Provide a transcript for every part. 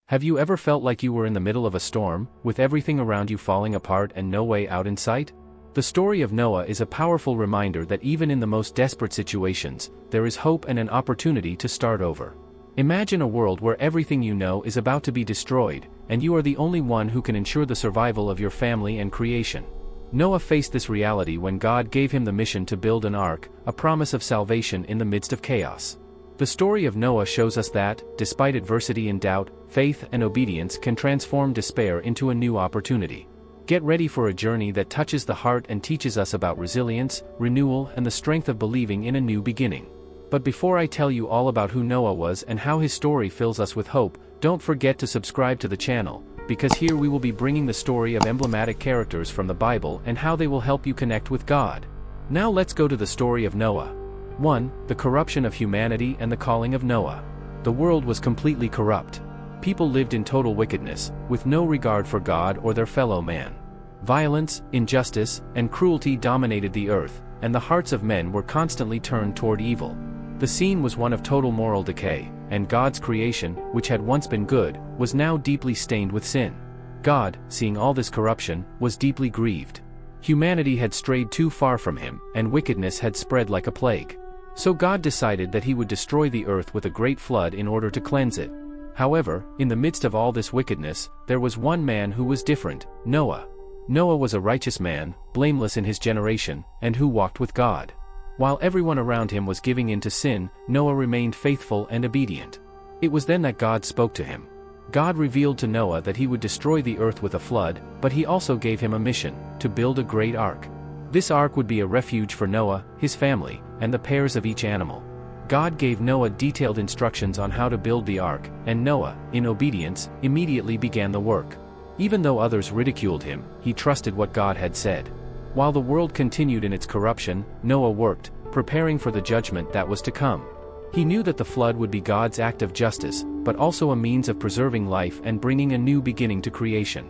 Have you ever felt like you were in the middle of a storm, with everything around you falling apart and no way out in sight? The story of Noah is a powerful reminder that even in the most desperate situations, there is hope and an opportunity to start over. Imagine a world where everything you know is about to be destroyed, and you are the only one who can ensure the survival of your family and creation. Noah faced this reality when God gave him the mission to build an ark, a promise of salvation in the midst of chaos. The story of Noah shows us that, despite adversity and doubt, faith and obedience can transform despair into a new opportunity. Get ready for a journey that touches the heart and teaches us about resilience, renewal, and the strength of believing in a new beginning. But before I tell you all about who Noah was and how his story fills us with hope, don't forget to subscribe to the channel, because here we will be bringing the story of emblematic characters from the Bible and how they will help you connect with God. Now let's go to the story of Noah. 1. The corruption of humanity and the calling of Noah. The world was completely corrupt. People lived in total wickedness, with no regard for God or their fellow man. Violence, injustice, and cruelty dominated the earth, and the hearts of men were constantly turned toward evil. The scene was one of total moral decay, and God's creation, which had once been good, was now deeply stained with sin. God, seeing all this corruption, was deeply grieved. Humanity had strayed too far from him, and wickedness had spread like a plague. So God decided that he would destroy the earth with a great flood in order to cleanse it. However, in the midst of all this wickedness, there was one man who was different, Noah. Noah was a righteous man, blameless in his generation, and who walked with God. While everyone around him was giving in to sin, Noah remained faithful and obedient. It was then that God spoke to him. God revealed to Noah that he would destroy the earth with a flood, but he also gave him a mission, to build a great ark. This ark would be a refuge for Noah, his family, and the pairs of each animal. God gave Noah detailed instructions on how to build the ark, and Noah, in obedience, immediately began the work. Even though others ridiculed him, he trusted what God had said. While the world continued in its corruption, Noah worked, preparing for the judgment that was to come. He knew that the flood would be God's act of justice, but also a means of preserving life and bringing a new beginning to creation.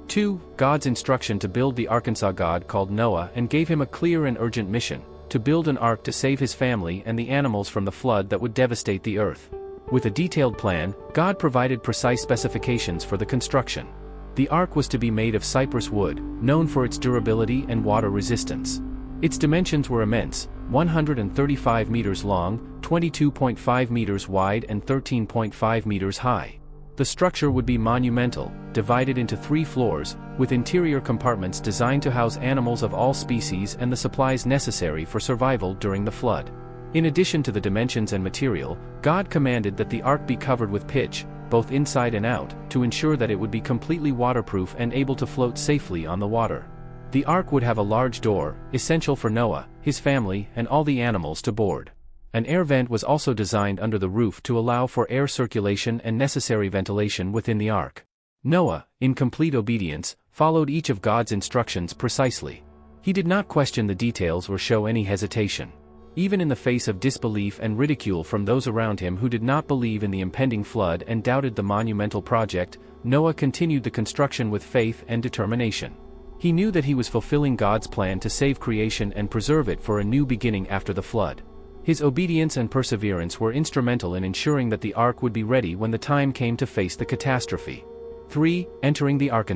2. God's instruction to build the ark. God called Noah and gave him a clear and urgent mission, to build an ark to save his family and the animals from the flood that would devastate the earth. With a detailed plan, God provided precise specifications for the construction. The ark was to be made of cypress wood, known for its durability and water resistance. Its dimensions were immense, 135 meters long, 22.5 meters wide and 13.5 meters high. The structure would be monumental, divided into 3 floors, with interior compartments designed to house animals of all species and the supplies necessary for survival during the flood. In addition to the dimensions and material, God commanded that the ark be covered with pitch, both inside and out, to ensure that it would be completely waterproof and able to float safely on the water. The ark would have a large door, essential for Noah, his family, and all the animals to board. An air vent was also designed under the roof to allow for air circulation and necessary ventilation within the ark. Noah, in complete obedience, followed each of God's instructions precisely. He did not question the details or show any hesitation. Even in the face of disbelief and ridicule from those around him who did not believe in the impending flood and doubted the monumental project, Noah continued the construction with faith and determination. He knew that he was fulfilling God's plan to save creation and preserve it for a new beginning after the flood. His obedience and perseverance were instrumental in ensuring that the ark would be ready when the time came to face the catastrophe. 3. Entering the ark.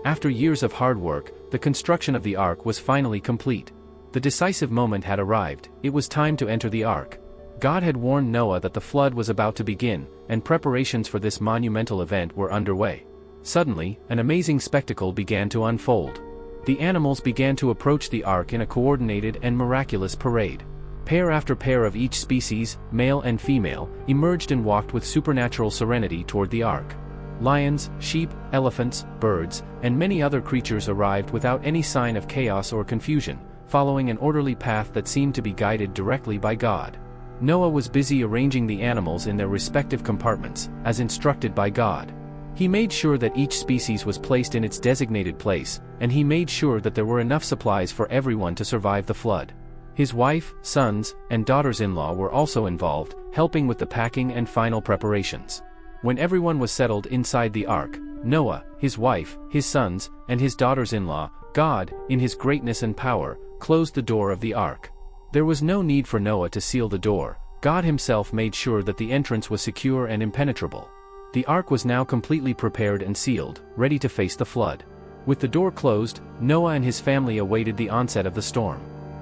After years of hard work, the construction of the ark was finally complete. The decisive moment had arrived. It was time to enter the ark. God had warned Noah that the flood was about to begin, and preparations for this monumental event were underway. Suddenly, an amazing spectacle began to unfold. The animals began to approach the ark in a coordinated and miraculous parade. Pair after pair of each species, male and female, emerged and walked with supernatural serenity toward the ark. Lions, sheep, elephants, birds, and many other creatures arrived without any sign of chaos or confusion, following an orderly path that seemed to be guided directly by God. Noah was busy arranging the animals in their respective compartments, as instructed by God. He made sure that each species was placed in its designated place, and he made sure that there were enough supplies for everyone to survive the flood. His wife, sons, and daughters-in-law were also involved, helping with the packing and final preparations. When everyone was settled inside the ark, Noah, his wife, his sons, and his daughters-in-law, God, in his greatness and power, closed the door of the ark. There was no need for Noah to seal the door. God himself made sure that the entrance was secure and impenetrable. The ark was now completely prepared and sealed, ready to face the flood. With the door closed, Noah and his family awaited the onset of the storm.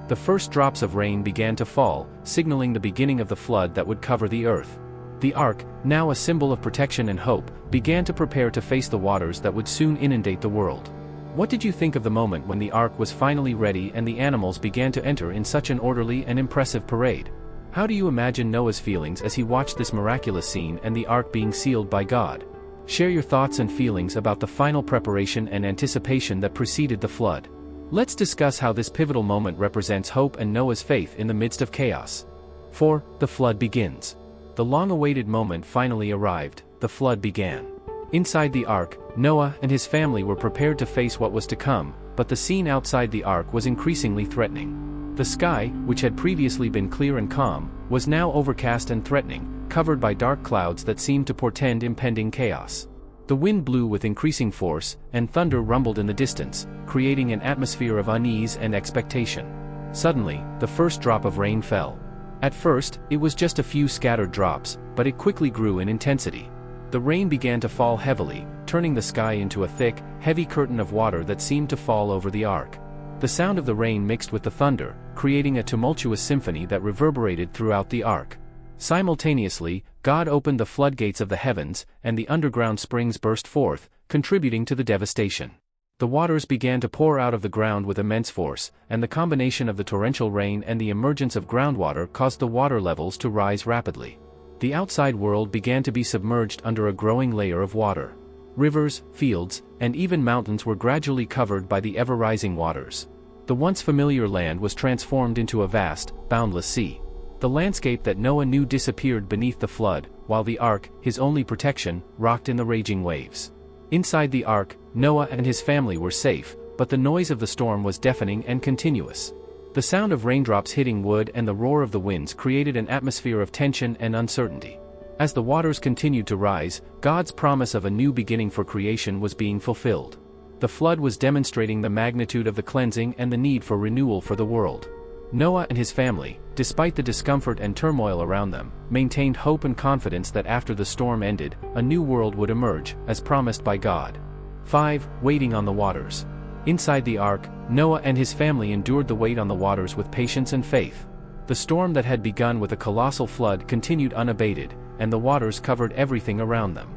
The first drops of rain began to fall, signaling the beginning of the flood that would cover the earth. The ark, now a symbol of protection and hope, began to prepare to face the waters that would soon inundate the world. What did you think of the moment when the ark was finally ready and the animals began to enter in such an orderly and impressive parade? How do you imagine Noah's feelings as he watched this miraculous scene and the ark being sealed by God? Share your thoughts and feelings about the final preparation and anticipation that preceded the flood. Let's discuss how this pivotal moment represents hope and Noah's faith in the midst of chaos. 4. The flood begins. The long-awaited moment finally arrived. The flood began. Inside the ark, Noah and his family were prepared to face what was to come, but the scene outside the ark was increasingly threatening. The sky, which had previously been clear and calm, was now overcast and threatening, covered by dark clouds that seemed to portend impending chaos. The wind blew with increasing force, and thunder rumbled in the distance, creating an atmosphere of unease and expectation. Suddenly, the first drop of rain fell. At first, it was just a few scattered drops, but it quickly grew in intensity. The rain began to fall heavily, turning the sky into a thick, heavy curtain of water that seemed to fall over the ark. The sound of the rain mixed with the thunder, creating a tumultuous symphony that reverberated throughout the ark. Simultaneously, God opened the floodgates of the heavens, and the underground springs burst forth, contributing to the devastation. The waters began to pour out of the ground with immense force, and the combination of the torrential rain and the emergence of groundwater caused the water levels to rise rapidly. The outside world began to be submerged under a growing layer of water. Rivers, fields, and even mountains were gradually covered by the ever-rising waters. The once familiar land was transformed into a vast, boundless sea. The landscape that Noah knew disappeared beneath the flood, while the ark, his only protection, rocked in the raging waves. Inside the ark, Noah and his family were safe, but the noise of the storm was deafening and continuous. The sound of raindrops hitting wood and the roar of the winds created an atmosphere of tension and uncertainty. As the waters continued to rise, God's promise of a new beginning for creation was being fulfilled. The flood was demonstrating the magnitude of the cleansing and the need for renewal for the world. Noah and his family, despite the discomfort and turmoil around them, maintained hope and confidence that after the storm ended, a new world would emerge, as promised by God. 5. Waiting on the waters. Inside the ark, Noah and his family endured the wait on the waters with patience and faith. The storm that had begun with a colossal flood continued unabated, and the waters covered everything around them.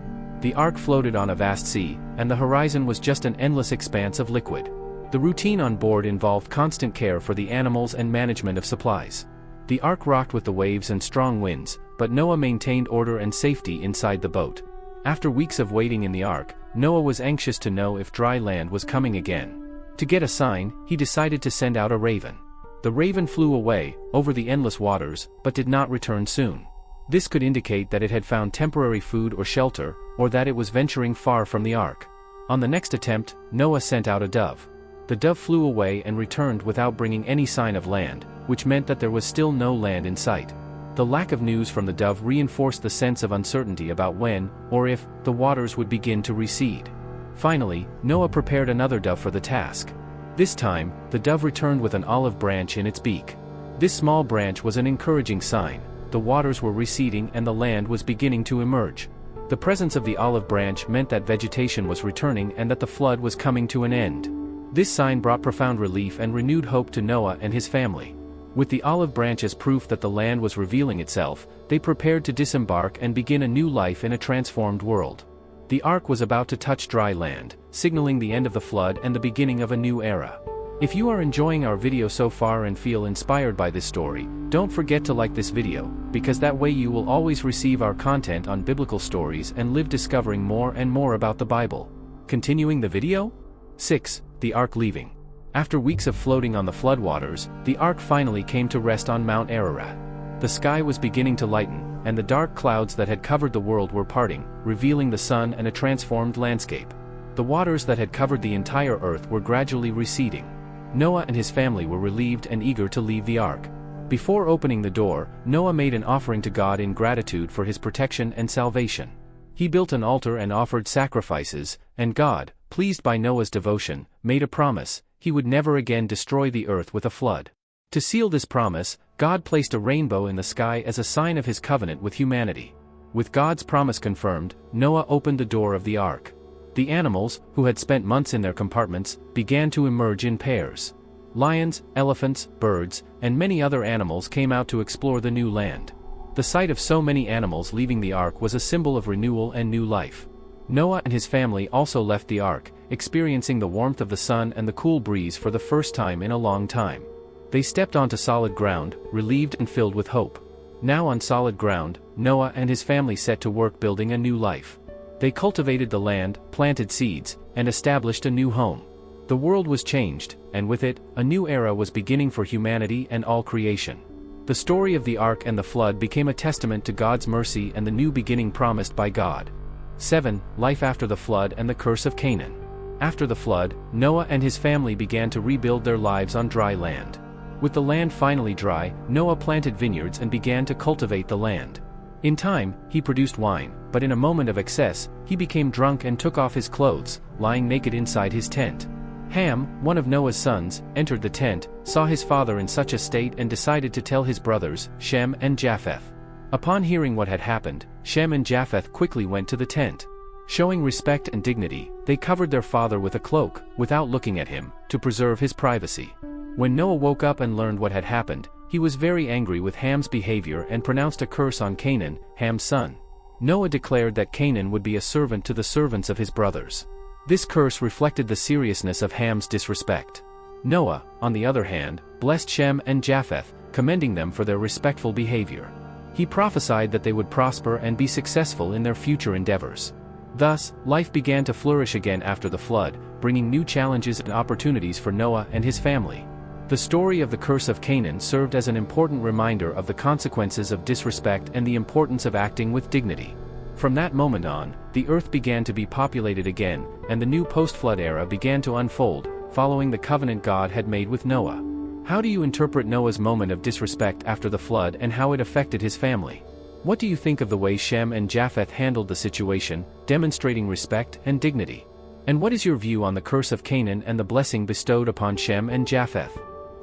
The ark floated on a vast sea, and the horizon was just an endless expanse of liquid. The routine on board involved constant care for the animals and management of supplies. The ark rocked with the waves and strong winds, but Noah maintained order and safety inside the boat. After weeks of waiting in the ark, Noah was anxious to know if dry land was coming again. To get a sign, he decided to send out a raven. The raven flew away, over the endless waters, but did not return soon. This could indicate that it had found temporary food or shelter, or that it was venturing far from the ark. On the next attempt, Noah sent out a dove. The dove flew away and returned without bringing any sign of land, which meant that there was still no land in sight. The lack of news from the dove reinforced the sense of uncertainty about when, or if, the waters would begin to recede. Finally, Noah prepared another dove for the task. This time, the dove returned with an olive branch in its beak. This small branch was an encouraging sign. The waters were receding and the land was beginning to emerge. The presence of the olive branch meant that vegetation was returning and that the flood was coming to an end. This sign brought profound relief and renewed hope to Noah and his family. With the olive branch as proof that the land was revealing itself, they prepared to disembark and begin a new life in a transformed world. The ark was about to touch dry land, signaling the end of the flood and the beginning of a new era. If you are enjoying our video so far and feel inspired by this story, don't forget to like this video, because that way you will always receive our content on biblical stories and live discovering more and more about the Bible. Continuing the video? 6. The ark leaving. After weeks of floating on the floodwaters, the ark finally came to rest on Mount Ararat. The sky was beginning to lighten, and the dark clouds that had covered the world were parting, revealing the sun and a transformed landscape. The waters that had covered the entire earth were gradually receding. Noah and his family were relieved and eager to leave the ark. Before opening the door, Noah made an offering to God in gratitude for his protection and salvation. He built an altar and offered sacrifices, and God, pleased by Noah's devotion, made a promise: he would never again destroy the earth with a flood. To seal this promise, God placed a rainbow in the sky as a sign of his covenant with humanity. With God's promise confirmed, Noah opened the door of the ark. The animals, who had spent months in their compartments, began to emerge in pairs. Lions, elephants, birds, and many other animals came out to explore the new land. The sight of so many animals leaving the ark was a symbol of renewal and new life. Noah and his family also left the ark, experiencing the warmth of the sun and the cool breeze for the first time in a long time. They stepped onto solid ground, relieved and filled with hope. Now on solid ground, Noah and his family set to work building a new life. They cultivated the land, planted seeds, and established a new home. The world was changed, and with it, a new era was beginning for humanity and all creation. The story of the ark and the flood became a testament to God's mercy and the new beginning promised by God. 7. Life after the flood and the curse of Canaan. After the flood, Noah and his family began to rebuild their lives on dry land. With the land finally dry, Noah planted vineyards and began to cultivate the land. In time, he produced wine, but in a moment of excess, he became drunk and took off his clothes, lying naked inside his tent. Ham, one of Noah's sons, entered the tent, saw his father in such a state and decided to tell his brothers, Shem and Japheth. Upon hearing what had happened, Shem and Japheth quickly went to the tent. Showing respect and dignity, they covered their father with a cloak, without looking at him, to preserve his privacy. When Noah woke up and learned what had happened, he was very angry with Ham's behavior and pronounced a curse on Canaan, Ham's son. Noah declared that Canaan would be a servant to the servants of his brothers. This curse reflected the seriousness of Ham's disrespect. Noah, on the other hand, blessed Shem and Japheth, commending them for their respectful behavior. He prophesied that they would prosper and be successful in their future endeavors. Thus, life began to flourish again after the flood, bringing new challenges and opportunities for Noah and his family. The story of the curse of Canaan served as an important reminder of the consequences of disrespect and the importance of acting with dignity. From that moment on, the earth began to be populated again, and the new post-flood era began to unfold, following the covenant God had made with Noah. How do you interpret Noah's moment of disrespect after the flood and how it affected his family? What do you think of the way Shem and Japheth handled the situation, demonstrating respect and dignity? And what is your view on the curse of Canaan and the blessing bestowed upon Shem and Japheth?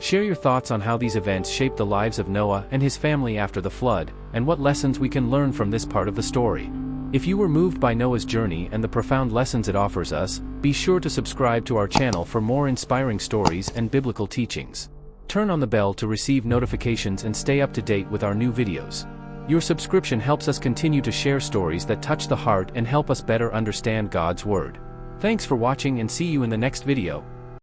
Share your thoughts on how these events shaped the lives of Noah and his family after the flood, and what lessons we can learn from this part of the story. If you were moved by Noah's journey and the profound lessons it offers us, be sure to subscribe to our channel for more inspiring stories and biblical teachings. Turn on the bell to receive notifications and stay up to date with our new videos. Your subscription helps us continue to share stories that touch the heart and help us better understand God's Word. Thanks for watching and see you in the next video.